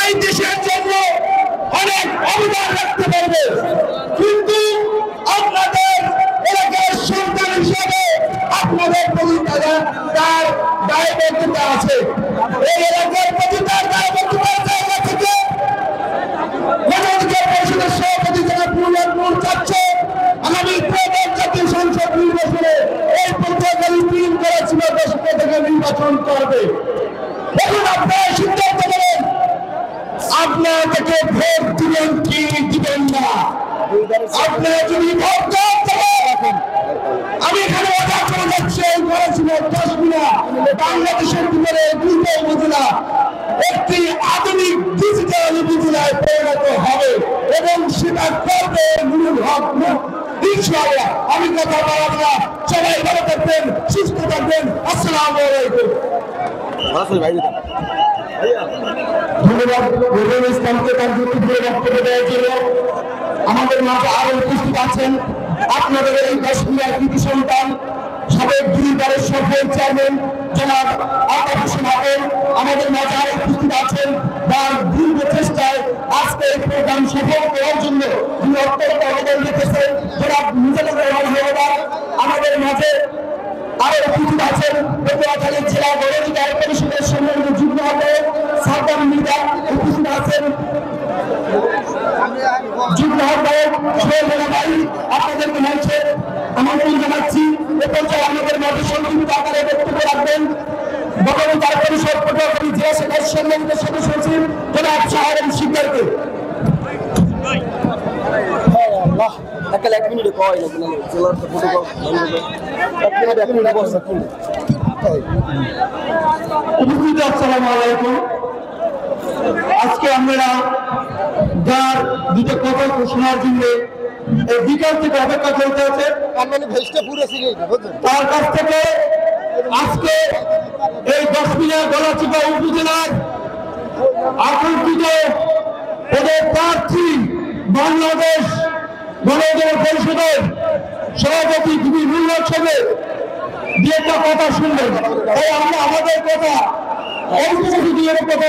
এই দেশের জন্য অনেক অবদান রাখতে পারবে, কিন্তু আপনাদের এলাকার সন্তান হিসেবে আপনাদের প্রতি তার দায়বদ্ধতা আছে। এই এলাকার প্রতি তার দায়বদ্ধতার জায়গা থেকে গণঅধিকার পরিষদের সভাপতি জনাব নুরুল চাচ্ছে আগামী ত্রয়োদশ জাতীয় সংসদ নির্বাচনে এই পর্যায়ে তিন করা ছিল থেকে নির্বাচন করবে। এখন আপনারা সিদ্ধান্ত নেবেন আপনাদেরকে ভোট দিবেন কি দিবেন না। আপনারা যদি ভোট দেন, আমি এখানে অর্ডার করে যাচ্ছি এই করেছিল 10 মিনা বাংলাদেশের ভিতরে 2টা উপজেলা একটি আধুনিক ডিজিটাল উপজেলায় পরিণত হবে এবং সেটা করবে নুরুল হক। ইনশাআল্লাহ আমি কথা বলবো না, সবাই ভালো থাকবেন, সুস্থ থাকবেন। আসসালামু আলাইকুম। ধন্যবাদ নুরুল ইসলামকে তার যুক্তিপূর্ণ বক্তব্য দেওয়ার জন্য। আমাদের মাঝে আরো উপস্থিত আছেন আপনাদের এই 10 মিনার কৃতি সন্তান সাবেক 2বারের সফল চেয়ারম্যান জনাব আলতাফ হোসেন আপন আমাদের মাঝে আরো উপস্থিত আছেন। তার দীর্ঘ চেষ্টায় আজকে এই প্রোগ্রাম সফল করার জন্য তিনি অত্যন্ত অবদান রেখেছেন জনাব মিজানুর রহমান হাওলাদার আমাদের মাঝে আরো উপস্থিত আছেন। পটুয়াখালী জেলা গণঅধিকার পরিষদের সম্মানিত যুগ্ম আহ্বায়ক সাদ্দাম মৃধা উপস্থিত আছেন। যুগ্ম আহ্বায়ক সোহেল ভাই আপনাদেরকে মঞ্চে আমন্ত্রণ জানাচ্ছি। এ পর্যায়ে আমাদের মাঝে সংক্ষিপ্ত আকারে বক্তব্য রাখবেন গণঅধিকার পরিষদ পটুয়াখালী জেলা শাখার সম্মানিত সদস্য সচিব জনাব শাহরাম শিকদারকে। আসসালামু আলাইকুম। আজকে আমরা যার দুটো কথা শোনার জন্য এই বিকাল থেকে অপেক্ষা চলতে আছে, তার কাছ থেকে আজকে এই 10 মিনা গলাচিপা উপজেলার আকাঙ্ক্ষিত পদের প্রার্থী বাংলাদেশ গণঅধিকার পরিষদের সভাপতি খুবই মূল্যের সঙ্গে দু একটা কথা শুনবেন। তাই আমরা আমাদের কথা অল্প কিছু দিয়ে কথা